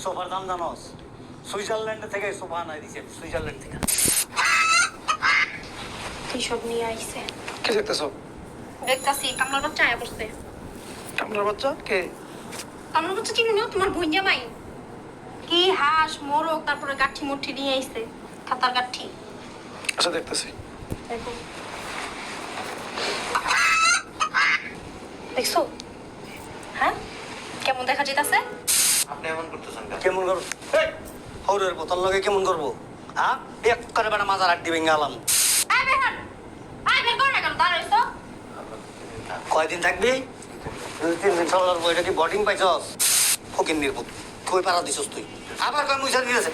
সোফার দাম জানোস? সুইজারল্যান্ড থেকে সোফা আনাই দিছে, সুইজারল্যান্ড থেকে। কি সব নিয়ে আইছে? কে দেখতেছ? দেখতাছি কামলার বাচ্চা আয়া পড়ছে। কামলার বাচ্চা কে? কামলার বাচ্চা চিনো না? তোমার বইয়া মাই। কি হাঁস মোরগ তারপরে গাঠি মুঠি নিয়ে আইছে, খাতার গাঠি। আচ্ছা দেখতেছি। দেখো দেখছো? হ্যাঁ কেমন দেখা যেতেছে? আপনি এমন করতেছেন কেমন করবো? হৌরের বোতল লগে কেমন করবো? হ্যাঁ এক করে বেটা মাজার আড্ডি ভেঙে আলাম। কয়দিন থাকবি? 2-3 দিন চলার বইটা কি বোর্ডিং পাইছস? ফকির নির্বুত কই পারা দিছস তুই? আবার কয় মুইসা দিয়েছে।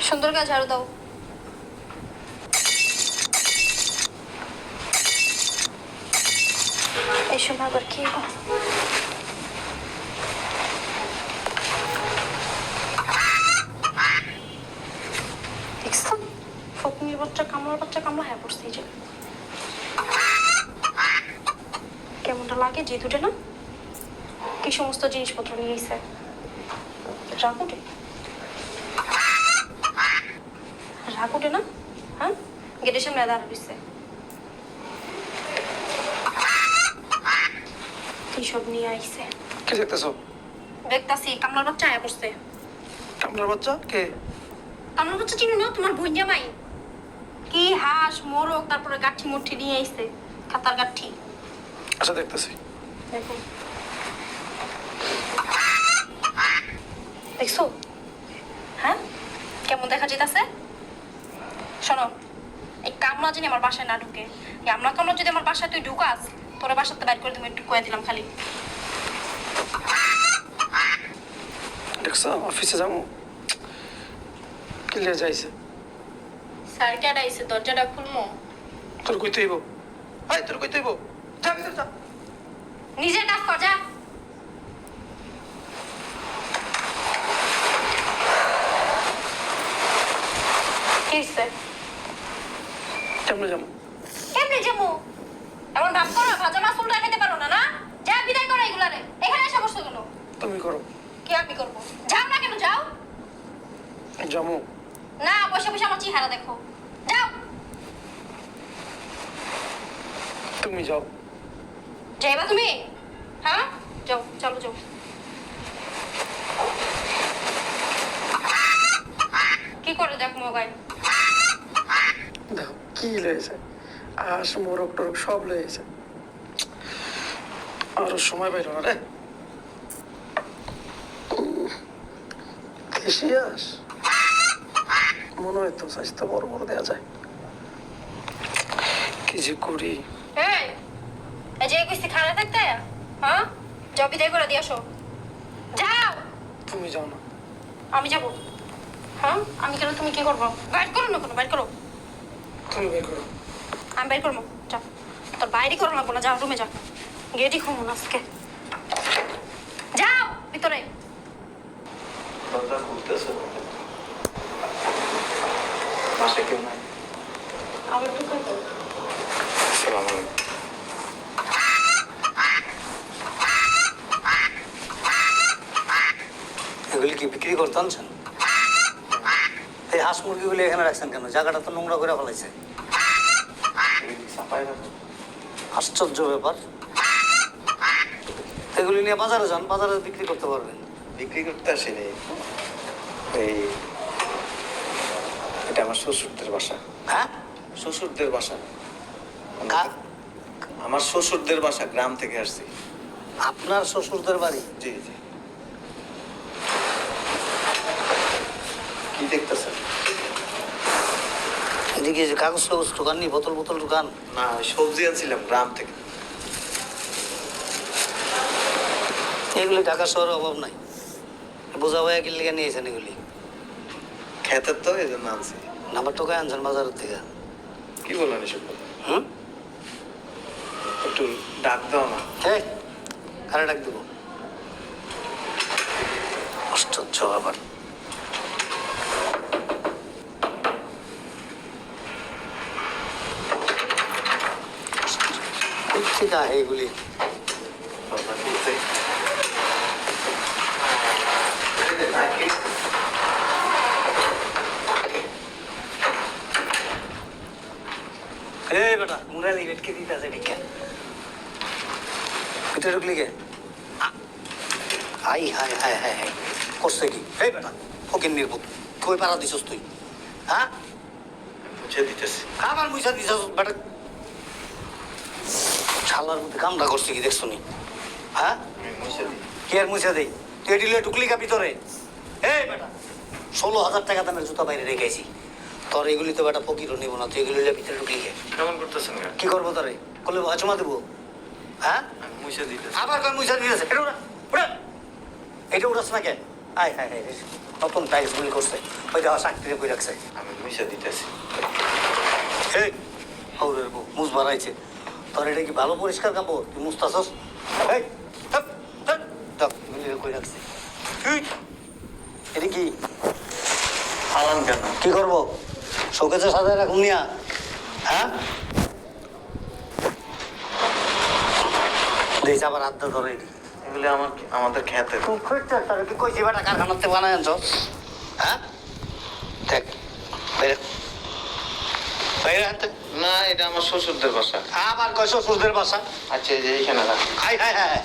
সুন্দর করে ঝাড়ু দাও। এই সময় আবার কি গো? দেখছো ফকির বাচ্চা কামলা হ্যাঁ পড়ছে। এই যে কেমনটা লাগে যে দুটো না কি সমস্ত জিনিসপত্র নিয়ে এসে রাগুটে রাগুটে না। হ্যাঁ গেটের সামনে দাঁড়া দিচ্ছে। কি সব নিয়ে আইছে? কে দেখতেছ? দেখতাছি কামলার বাচ্চা আয়া পড়ছে। কামলার বাচ্চা কে? কামলার বাচ্চা চিনো না? তোমার বইয়া মাই। কি হাঁস মোরগ তারপরে গাঠি মুঠি নিয়ে আইছে, খাতার গাঠি। আচ্ছা দেখতেছি। দেখো দেখছো? হ্যাঁ কেমন দেখা যেতেছে? শোনো এই কামলা জানি আমার বাসায় না ঢুকে। এই আমরা কামলা যদি আমার বাসায় তুই ঢুকাস তোরা বাসাতে বাইর করে তুমি একটু কয়ে দিলাম খালি। দেখছ অফিসে যাবো কিলে যাইছে। স্যার কে আইছে, দরজাটা খুলমো। তোর কইতে হইব। হাই তোর কইতে হইব। যা ভিতর যা। নিজের কাজ কর যা। কি হইছে? কেমনে যাবো? কেমনে যাবো? এমন ভাব করো ভাজা মাছ উল্টা খেতে পারো না না? যা বিদায় করো এগুলারে। এখানে এসে বসছো কেন? তুমি করো। কি আমি করবো? যাও না কেন যাও? যাবো না বসে বসে আমার চেহারা দেখো। যাও। তুমি যাও। যাইবা তুমি? হ্যাঁ যাও চলো যাও। কি করে দেখ মোবাইল? দেখো কি লয়েছে আস মোরগ টোরগ সব লয়েছে। আরো সময় পাইল না রে। দেশি আস মনে হয় তো স্বাস্থ্য বড় বড় দেওয়া যায়। কি যে করি। এই এই যে কইছি খাড়া থাকতে, হ্যাঁ যাও বিদায় করে দিয়ে আসো। যাও। তুমি যাও না। আমি যাবো। হ্যাঁ আমি কেন? তুমি কি করবো? বাইর করো না কোনো, বাইর করো। তুমি বের করো। আমি বাইর করবো। যাও। তোর বাইরে করো লাগবো না, যাও রুমে যাও। গেটই খুলবো না আজকে। যাও ভিতরে। দরজা খুলতেছে। বাসায় কেউ নাই। আবার ঢুকে তো। আসসালামু আলাইকুম। এগুলি কি বিক্রি করতে আনছেন? এই হাঁস মুরগিগুলি এখানে রাখছেন কেন? জায়গাটা তো নোংরা করে ফেলাইছে। আশ্চর্য ব্যাপার। এগুলি নিয়ে বাজারে যান, বাজারে বিক্রি করতে পারবেন। বিক্রি করতে আসিনি, এই এটা আমার শ্বশুরদের বাসা। হ্যাঁ শ্বশুরদের বাসা, কার? আমার শ্বশুরদের বাসা, গ্রাম থেকে আসছি। আপনার শ্বশুরদের বাড়ি? জি জি। কি দেখতেছেন? এদিকে যে কাগজ টাগজ দোকান নেই, বোতল বোতল দোকান? না সবজি আনছিলাম গ্রাম থেকে। এগুলি ঢাকা শহরে অভাব নাই। বোঝা ভাইয়া কিনলে নিয়েছেন এগুলি? খেতের তো এই জন্য আনছি। নাম্বার টোকায় আনছেন বাজারের থেকে? কি বলেন এসব? হুম একটু ডাক দাও না। এই কারে ডাক দেবো? আশ্চর্য আবার। কোথেকে আহে এগুলি? দরজা খুলতে এই বেটা মুরালি বেটকে দিতে আছে ঠিক ভিতরে ঢুকলি কে হাই হাই হাই হাই হাই করছে কি এই বেটা ফকির নির্বুত কই পারা দিছস তুই হ্যাঁ মুছে দিতেছি। আমার মুইসা দিছস বেটা শালার মধ্যে কামটা করছে কি দেখছো নি হ্যাঁ আমি মুছে দিই। কে আর মুছে দেই তুই এটি লিয়ে ঢুকলি কা ভিতরে এই বেটা 16,000 টাকা দামের জুতা বাইরে রেখেছি তোর এগুলি তো বেটা ফকিরও নিব না তুই এগুলি লিয়ে ভিতরে ঢুকলি কে কেমন করতেছেন কেন? কি করবো তোরে করলে হজমা দেবো হ্যাঁ আমি মুছে দিতেছি। আবার কয় মুছা দিয়েছে এটা উড়া উড়া এটা উড়াস না কেন আয় হায় হায় নতুন টাইলস গুলি করছে ওই দেওয়া চাকরিতে কই রাখছে আমি মুছে দিতেছি। এই হৌরের বউ মুছ বাড়াইছে তোর এটা কি ভালো পরিষ্কার কাপড় তুই মুছতাছস এই হপ, হপ, দাও, মিলিয়ে কই রাখছে এই, এটা কি ফালান কেন? কি করবো শোকেছে সাজায় রাখুন নিয়া হ্যাঁ দিয়েছে আবার আড্ডা ধরে এটি এগুলি আমাদের খেতে। তুই খুঁজতে তোর কি কইছি বেটা কারখানাতে বানায় আনছ হ্যাঁ দেখ বাইরে বাইরে আনতে না, এটা আমার শ্বশুরদের বাসা। আবার কয় শ্বশুরদের বাসা আচ্ছা, এই যে এইখানে রাখ। হাই হাই হাই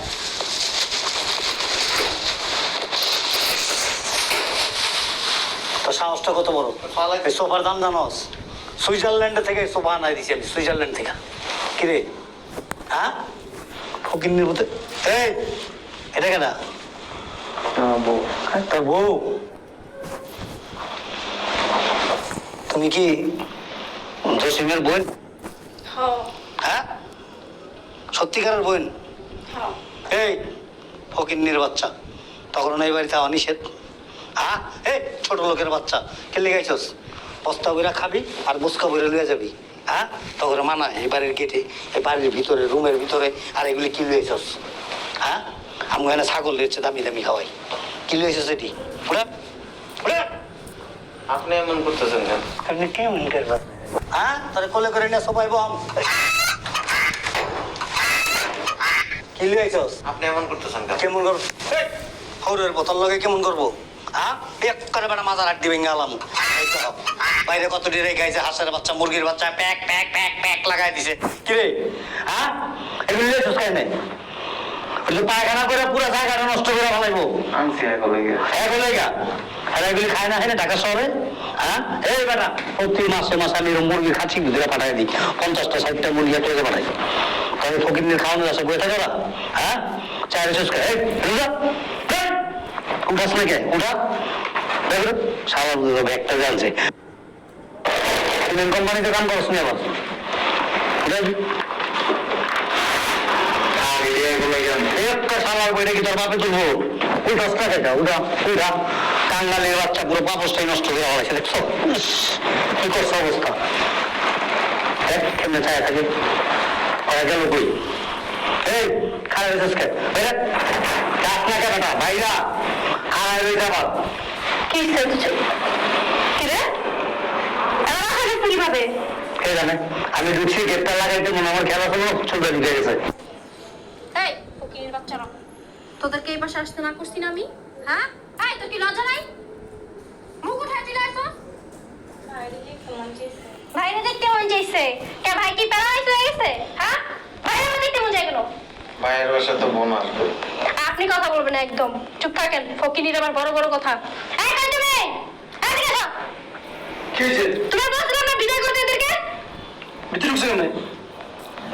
তো সাহসটা কত বড় ফালাই এই সোফার দাম জানোস সুইজারল্যান্ড থেকে সোফা আনাই দিছি আমি সুইজারল্যান্ড থেকে কিরে হ্যাঁ ফকিন্নির মতো এই এটা কেনা বউ। তোর বউ তুমি কি জসিমের বোন হ্যাঁ সত্যিকারের বোন এই ফকিন্নির বাচ্চা তখন এই বাড়িতে অনিষেধ হ্যাঁ এই ছোট লোকের বাচ্চা খেলে গাইছস বস্তা বইরা খাবি আর বুসকা বইরা লুয়ে যাবি হ্যাঁ তখন মানা এই বাড়ির গেটে এই বাড়ির ভিতরে রুমের ভিতরে আর এগুলি কি লুয়েছস হ্যাঁ আমি এখানে ছাগল রয়েছে দামি দামি খাওয়াই কি লুয়েছস এটি ওরা ওরা আপনি এমন করতেছেন কেন? আপনি কেমন করবেন হ্যাঁ তাহলে কোলে করে নিয়ে সবাই বম কি লুয়েছস আপনি এমন করতেছেন কেন? কেমন করবো হৌরের বোতল লগে কেমন করবো হ্যাঁ এক করে বেটা মাজার আড্ডি ভেঙে গেলাম বাইরে কত ডিরে গাইছে হাঁসের বাচ্চা মুরগির বাচ্চা প্যাক প্যাক প্যাক প্যাক লাগাই দিছে কিরে হ্যাঁ এগুলো লিয়ে সুস্কাই নেই পায়খানা করে পুরো জায়গাটা নষ্ট করে ফেলাইবো আনছি এগুলো গিয়ে। এগুলো গা আর এগুলি খায় না হয় না ঢাকা শহরে হ্যাঁ এই বেটা প্রতি মাসে আমি এরকম মুরগি খাচ্ছি ভিতরে পাঠাই দিই 50টা 60টা মুরগি একটা পাঠাই তবে ফকিরদের খাওয়ানো যাচ্ছে বয়ে থাকে ওরা হ্যাঁ চায়ের সুস্কাই এই রুজা উঠাস না কে উঠা দেখো সারা ব্যাগটা জ্বালছে সিমেন্ট কোম্পানিতে কাম করছ না আবার একটা সালার বইটা কি তোর বাপে তুলবো উঠাস না কেটা উঠা উঠা কাঙ্গালের বাচ্চা পুরো বাপসটাই নষ্ট করে হয়েছে দেখছো কি করছে অবস্থা দেখ কেমনে চায় থাকে ওরা গেল কই এই খারাপ হয়েছিস কে গাছ না কেটা ভাইরা খারাপ হয়ে যাবার কি রে কিভাবে কে জানে আমি ঢুকছি গেটটা লাগাইতে মনে আমার খেলা কোনো চলবে ঢুকে গেছে এই ফকিরের বাচ্চারা তোদেরকে এই পাশে আসতে না করছি না আমি হ্যাঁ এই তোর কি লজ্জা নাই মুখ উঠাই দিলে তো ভাইরে দেখতে মন চাইছে কে ভাই কি প্যারালাইজ হয়ে গেছে হ্যাঁ ভাইরে দেখতে মন চাই কেন ভাইয়ের বাসা তো বোন আসবে। আপনি কথা বলবেন না একদম চুপ থাকেন ফকিনির আবার বড় বড় কথা এই কান্দে ভাই এদিকে আসো কি হয়েছে তোমার বলছিলাম না বিদায় করতে এদেরকে ভিতরে ঢুকছে কেন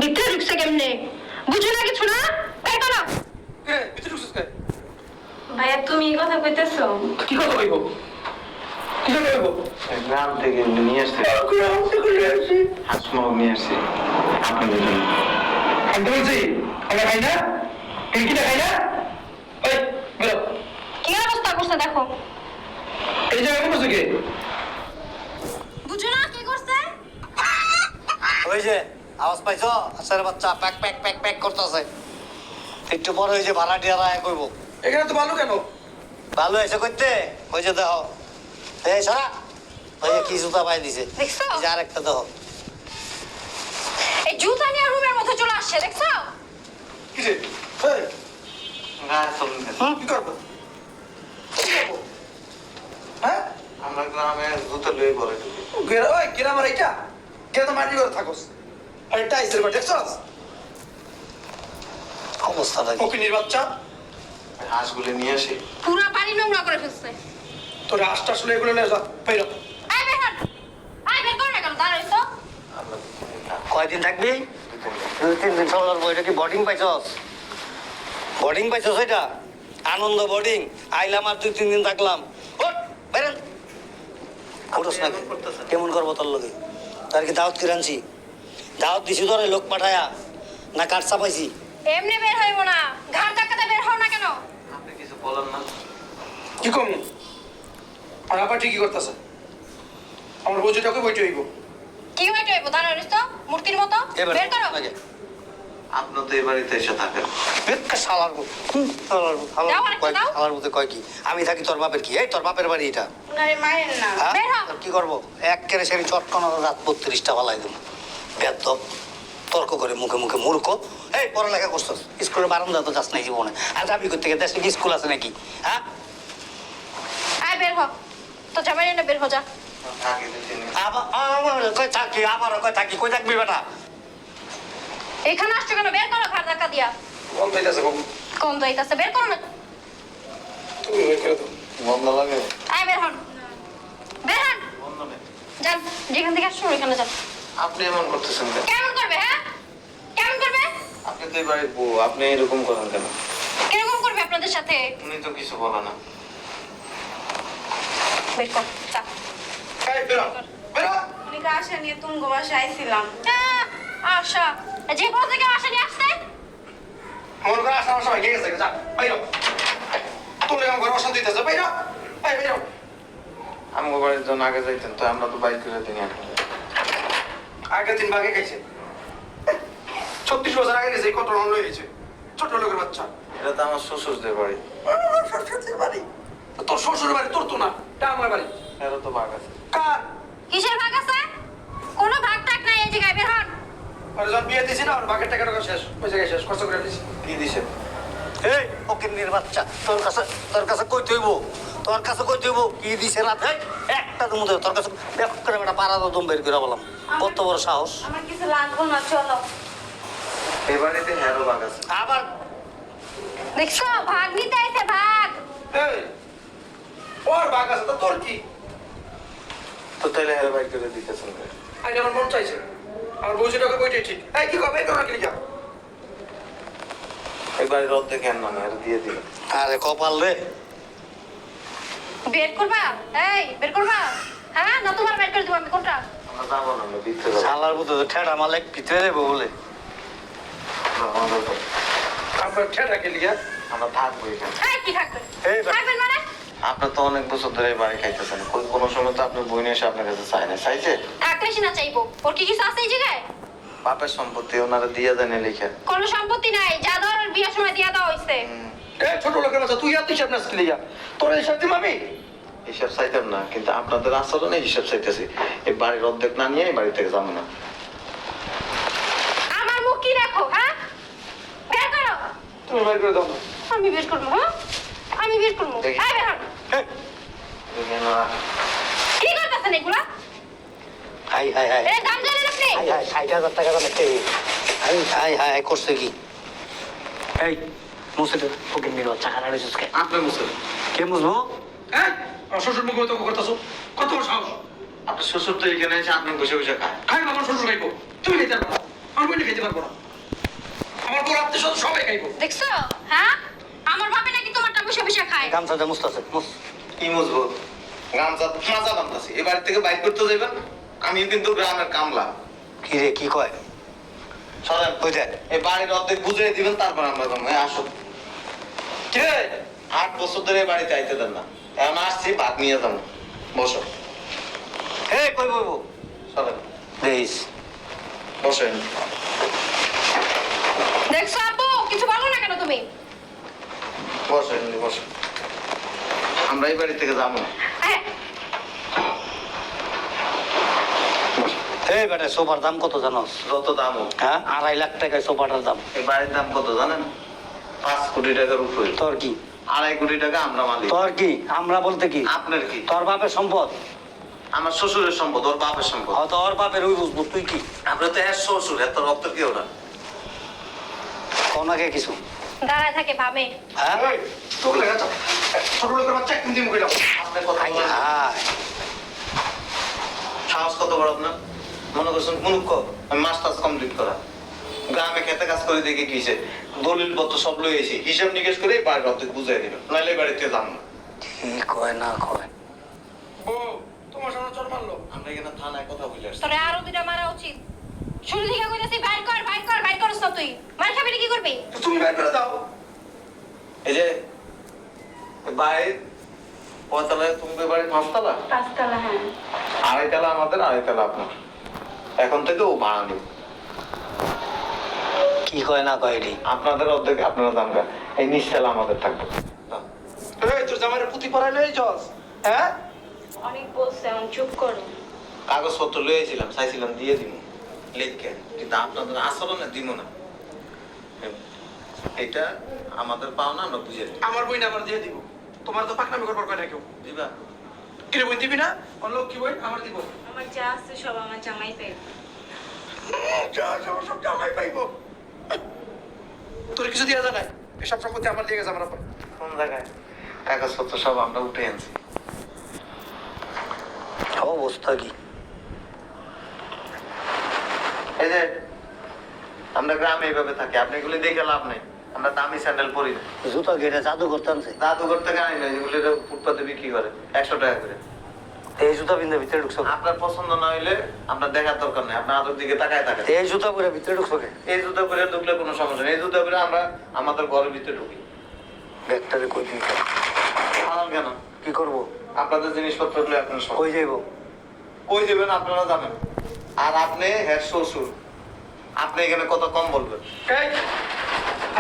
ভিতরে ঢুকছে কেমনে বুঝো না কিছু না তাই তো না ভিতরে ঢুকছিস কে ভাইয়া তুমি এই কথা কইতেছো কি কথা কইব কি কথা কইব গ্রাম থেকে নিয়ে আসছি। হাঁস মুরগ নিয়ে আসছি আপনাদের জন্য। আমি বলছি আমরা খাই না কিনা খাই না এই বেরো কি অবস্থা করছে দেখো এই জায়গায় বসে কে বুঝো না কি করছে ওই যে আওয়াজ পাইছো আসার বাচ্চা প্যাক প্যাক প্যাক প্যাক করতেছে একটু পরে ওই যে ভাড়াটিয়ারা কইব এখানে তো ভালো কেন ভালো হয়েছে করতে ওই যে দেখো এই সারা ওই যে কি জুতা পাই দিছে দেখছো? এই যে আরেকটা দেখো এই জুতা নিয়ে রুমের মধ্যে চলে আসছে দেখছো কিসে এই গায়ে চলুন কেন? কি করবো কি করবো? হ্যাঁ আমরা গ্রামে জুতো লয়ে পরে ঢুকি। ওই গ্রামের এইটা কে তো মাটি করে থাকোস আরে টাইসের ঘর দেখছস? অবস্থাটা কি? ফকিনির বাচ্চা, হাঁসগুলো নিয়ে আসি। পুরো বাড়ি নোংরা করে ফেলছে। তোর হাঁসটা আসলে এগুলো নিয়ে যা, বাইরে। আয় বের হন। আয় বের কর না কেন দাঁড়াইছ? কয়দিন থাকবি? 2-3 দিন চলার পর এটা কি বোর্ডিং পাইছস? বোর্ডিং পাইছস এটা? আনন্দ বোর্ডিং। আইলাম আর 2-3 দিন থাকলাম। ওঠ, বেরেন। উঠোস না। কেমন করবো তোর লগে? তার কি দাওয়াত করে আনছি? দাওয়াত দিছি তোরে লোক পাঠায়া না কাঠ চাপাইছি? এমনি বের হইব না। ঘাড় ধাক্কাতে বের হও না কেন? আপনি কিছু বলেন না। কি কমু? আর আবার ঠিকই করতেছে। আমার বউটাকে বইতে হইব। কি হইতে হইব দাঁড়াইছ তো মূর্তির মতো? এবার বের করো। লাগে। আপনার তো এই বাড়িতে এসে থাকেন। বেক্কা শালার বউ। শালার বউ, শালার দাও বউ, আরেকটা কয়- দাও। শালার বউতে কয় কি? আমি থাকি তোর বাপের কি? এই তোর বাপের বাড়ি এটা। আরে মারেন না। হ্যাঁ? বের হও। তোর কি করবো? এক কেড়ে সেরি চটকানো রাত 32টা ফালাই দেবো। বেদব তর্ক করে মুখে মুখে মূর্খ। এই পড়ালেখা করছস, স্কুলের বারান্দা তো যাস নাই জীবনে। আর যাবি করতে গিয়ে দেশে কি স্কুল আছে নাকি? হ্যাঁ? আয় বের হ। তো জামাই না বের হ যা। থাকি 2-3 দিন। আমার কয় থাকি, আমারও কয় থাকি, কই থাকবি বেটা? এখানে আসছো কেন? বের করো ঘাড় ধাক্কা দিয়া। বল পাইতেছে বাবু। কোন দইতাছে বের করো না। তুমি বের করে দাও। বন্ধ লাগে? আয় বের হন। বের হন। বন্ধ নেই। যান যেখান থেকে আসছো ওইখানে যান। আপনি এমন করতেছেন কেন? কেমন করবে হ্যাঁ? কেমন করবে? আপনি তো এই বাড়ির বউ, আপনি এরকম করেন কেন? কিরকম করবে আপনাদের সাথে? উনি তো কিছু বলে না। বের কর যা। এই বেরো, বেরো। উনি আশা নিয়ে তুঙ্গ বাসায় আইছিলাম। আশা যে কোথা থেকে আশা নিয়ে আসছে? মনে করে আসা আমার সবাই গেছে, যা, বাইরে। তোর লেগে আমার ঘরে অশান্তি হইতেছে, বাইরে। এই বাইরে। আমগো বাড়ির জন্য আগে যাইতেন তো আমরা তো বাইক করে দিই এখন। আগের দিন বাগে খাইছে। 36 বছর আগে গেছে, কত রং লয়ে গেছে। ছোট লোকের বাচ্চা। এটা তো আমার শ্বশুরদের বাড়ি। আমার শ্বশুরের বাড়ি। তোর শ্বশুরের বাড়ি, তোর তো না। এটা আমার বাড়ি। এরও তো ভাগ আছে। কার? কিসের ভাগ আছে? কোনো ভাগ টাক নাই এই জায়গায় বের হন। আর যখন বিয়ে দিছি না, ওর বাগের টাকা টাকা শেষ। ওই জায়গায় শেষ, খরচ করে দিছি। কি দিছে? এই ফকিন্নির বাচ্চা, তোর কাছে কই তুইব? তোর কাছে কই তুইব? কি দিছে রাত? এই, একটা দুমু দে, তোর কাছে বেক করে বেটা পাড়া দম বের করে বললাম। কত বড় সাহস! আমার কিছু লাগবো না, চলো। এই বাড়িতে হেরও ভাগ আছে। আবার দেখছো ভাগ নিতে আইছে ভাগ। এই, ওর বাগ আছে তো তোর কি? তো তাহলে হেরো বাইক করে দিতেছেন কেন? আজ আমার মন চাইছে। আমার বউ যেটাকে বইটাই ঠিক। এই কি কবে তোরা কি লিখা? এই বাড়ির অর্ধেক হের নামে হেরো দিয়ে দিল। আরে কপাল রে। বের করবা? এই বের করবা? হ্যাঁ না তোমার বের করে দিব আমি কোনটা? আমরা যাবো না, আমরা ভিতরে যাবো। শালার মতো তো ঠেড়া মালিক ভিতরে দেবো বলে। আমাদের তো- আমরা ঠেটাকে লিখা। আমরা থাকবো এখানে। এই কি থাকবে? এই বেটা। থাকবেন মানে? আপনার তো অনেক বছর ধরে এই বাড়ি খাইতেছেন, কোনো সময় তো আপনার বই নিয়ে এসে আপনার কাছে চায় না, চাইছে? থাকলে সে না চাইবো। ওর কি কিছু আছে এই জায়গায়? বাপের সম্পত্তি ওনারা দিয়ে দেন লিখে। কোনো সম্পত্তি নাই, যা দেওয়ার বিয়ের সময় দিয়া দেওয়া হয়েছে। এই ছোট লোকের বাচ্চা, তুই আর তুই হিসাব নাস কি লিখা? তোর হিসাব দিম আমি? হিসাব চাইতাম না, কিন্তু আপনাদের আচরণে হিসাব চাইতেছি। এই বাড়ির অর্ধেক না নিয়ে এই বাড়ি থেকে যাবো না। আমার মুখ কি দেখো হ্যাঁ? বের করো। তুমি বের করে দাও না। আমি বের করবো হ্যাঁ? আমি বের করবো। দেখি। এই বের হন। এই, কি করতেছেন এগুলা? হাই হাই হাই এর দাম জানেন আপনি? হাই হাই 60,000 টাকা দাম একটা হাই হাই হাই করছে কি? এই মুসিদে ফকিন্নির বাচ্চা খানা রেছিস কে? আপনি মুসলিম, কে মুসবো? এই, আমার শ্বশুর মুখে তো করতেছো। কত বড় সাহস? আপনার শ্বশুর তো এখানে এসে আপনি বসে বসে খায়। খাইবো, আমার শ্বশুর খাইবো। তুমি খাইতে পারবো না। আমার বোন খাইতে পারবো না। আমার বড় আত্মীয় স্বজন সবাই খাইবো। দেখছো হ্যাঁ? আমার বাপে নাকি তোমারটা বসে বসে খায়। গামছাটা মুস্তাছে মুস। কি মুসবো? গামছা মাজা বান্ধাছি, এই বাড়ি থেকে বাইর করতে যাইবেন। আমি কিন্তু গ্রামের কামলা। কি রে কি কয়? সরেন, কই দেখ এই বাড়ির অর্ধেক বুঝিয়ে দিবেন, তারপর আমরা যাবো। এই আসো। কে? 8 বছর ধরে এই বাড়িতে আইতে দেন না, এখন আসছি ভাত নিয়ে যাবো। বসো, এই কই বইবো? সরেন, দেইস বসেন। দেখছো আপু কিছু বলো না কেন তুমি? বসেন, বসো। আমরা এই বাড়ি থেকে যাবো না। হ্যাঁ, এই বেটা সোফার দাম কত জানোস? যত দাম হোক, হ্যাঁ 2.5 লাখ টাকায় সোফাটার দাম। এই বাড়ির দাম কত জানেন? 5 কোটি টাকার উপরে। তোর কি? 2.5 কোটি টাকা আমরা মালিক। তোর কি? আমরা বলতে কি? আপনার কি? তোর বাপের সম্পদ। আমার শ্বশুরের সম্পদ, ওর বাপের সম্পদ। হয়তো ওর বাপের ওই বুঝবো, তুই কি আমরা তো হ্যাঁ শ্বশুর, এত রক্ত কেউ না। কোনাকে কিছু দাঁড়ায় থাকে ভাবে। হ্যাঁ এই, তোকে লেখা চাপ। ছোট লোকের বাচ্চা একদিন দিয়ে মুখে যাবো। আপনার কথা বলেন। হ্যাঁ সাহস কত বড় আপনার? মনে করছেন মুনুক্ষ? আমি মাস্টার্স কমপ্লিট করা, গ্রামে খেতে কাজ করে দেখে কিছে দলিল পত্র সব লই এসে হিসাব নিকেশ করে বাড়ির অর্ধেক বুঝাই দিল, নাইলে বাড়িতে যান না। কি কয় না কয় ও তোমার সামনে চোর মারলো। আমরা এখানে থানায় কথা বলে আসছি। তোরে আরো দুইটা মারা উচিত। শুরু থেকে কইতাছি বাইর কর বাইর কর বাইর করছ না তুই। মার খাবি না কি করবি? তো তুমি বের করে দাও। এই যে বাড়ি কয়তলায়? তুমি বাড়ি পাঁচতলা? 5 তলা, হ্যাঁ। আড়াইতলা আমাদের, আড়াইতলা আপনার। এখন থেকে ও ভাড়া নেব। কি কয় না কয় এটি আপনাদের অর্ধেক আপনারা দামটা, এই নিচতলা আমাদের থাকবে। দাও। এই তোর জামাইয়ের পুঁতি পড়াইলে এই জজ, হ্যাঁ? অনেক বলছে, এখন চুপ করো। কাগজপত্র লইয়েছিলাম, চাইছিলাম দিয়ে দিব লিখকে, কিন্তু আপনাদের আচরণে দিব না। এটা আমাদের পাওনা, আমরা বুঝে দিই। আমার বই না আমার দিয়ে দিব। তোমার তো পাকনামি করবার কয় না কেউ। দিবা? কিরে বই দিবি না? ওর লোক কি বই? আমার দিব। আমার যা আছে সব আমার জামাই পাই। যা সব সব জামাই পাইবো। তোর কিছু দিয়া যায় না? এসব সম্পত্তি আমার দিয়ে গেছে আমার উপর। কোন জায়গায়? কাগজপত্র সব আমরা উঠে আনছি। অবস্থা কি এই যে আমরা গ্রামে এইভাবে থাকি, আপনি এগুলি দেখে লাভ নেই। আমরা দামি স্যান্ডেল পরি না, জুতা গেটে জাদু করতে আনছে জাদুঘর থেকে আনি না, এগুলি ফুটপাতে বিক্রি করে 100 টাকা করে। এই জুতা পিন্ধে ভিতরে ঢুকছো কে? আপনার পছন্দ না হইলে আপনার দেখার দরকার নেই, আপনার আদর দিকে তাকায় থাকেন। এই জুতা পরে ভিতরে ঢুকছো কে? এই জুতা পরে ঢুকলে কোনো সমস্যা নেই, এই জুতা পরে আমরা আমাদের ঘরের ভিতরে ঢুকি। ব্যাগটারে কই দিন আনার কেন? কি করবো? আপনাদের জিনিসপত্রগুলো আপনার সব কই যাইবো? কই দেবেন আপনারা জানেন। আর আপনি হ্যাঁ শ্বশুর, আপনি এখানে কত কম বলবেন। এই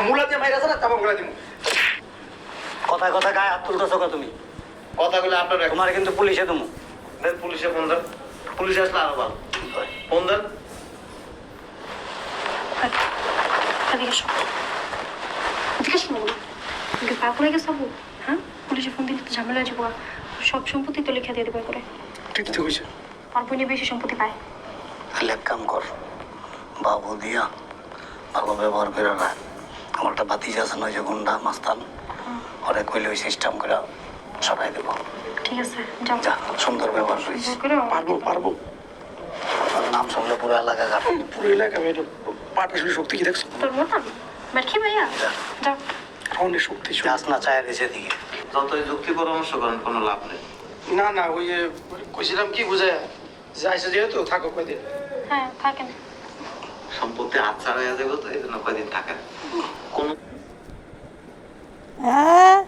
মুলা দিয়ে মাইরা আছে না চাপা মুলা দিব। কথায় কথায় গায়ে হাত তুলতেছো কে তুমি? কথাগুলো আপনার তোমার কিন্তু পুলিশে তুমি দেন, পুলিশে ফোন দেন, পুলিশ আসলে আরো ভালো। ফোন দেন। এদিকে এসো। এদিকে এসো না বলো। তুমি পাগল হয়ে গেছো বাবু? হ্যাঁ? পুলিশে ফোন দিলে তো ঝামেলা হয়ে যাবো। সব সম্পত্তি তো লিখে দিয়ে দেবে করে। ঠিক তো কইছে। আর বোনে বেশি সম্পত্তি পায়। তাহলে এক কাম কর, বাবু দিয়া ভালো ব্যবহার করে রাখ। আমার একটা বাতিজ আছে নয় যে গুন্ডা মাস্তান, ওরে কইলে ওই সিস্টেম করে সবাই দেবো। ঠিক আছে যাও। যা, সুন্দর ব্যবহার করিস। করে পারবো পারবো। তোর নাম শুনলে পুরো এলাকা ঘাট। পুরো এলাকা আমি পাটা শুনে শক্তি কি দেখছো? তোর মতন বেরখি ভাইয়া যাও। অনেক শক্তি। যাস না চায় দিছে দিকে। যতই যুক্তি পরামর্শ করেন কোনো লাভ নেই। না না ওই যে কইছিলাম কি বুঝায় যাইছে যেহেতু থাকো কয়দিন। হ্যাঁ থাকেন। সম্পত্তি হাত ছাড়াইয়া যাবে তো এই জন্য কয়দিন থাকেন। কোনো হ্যাঁ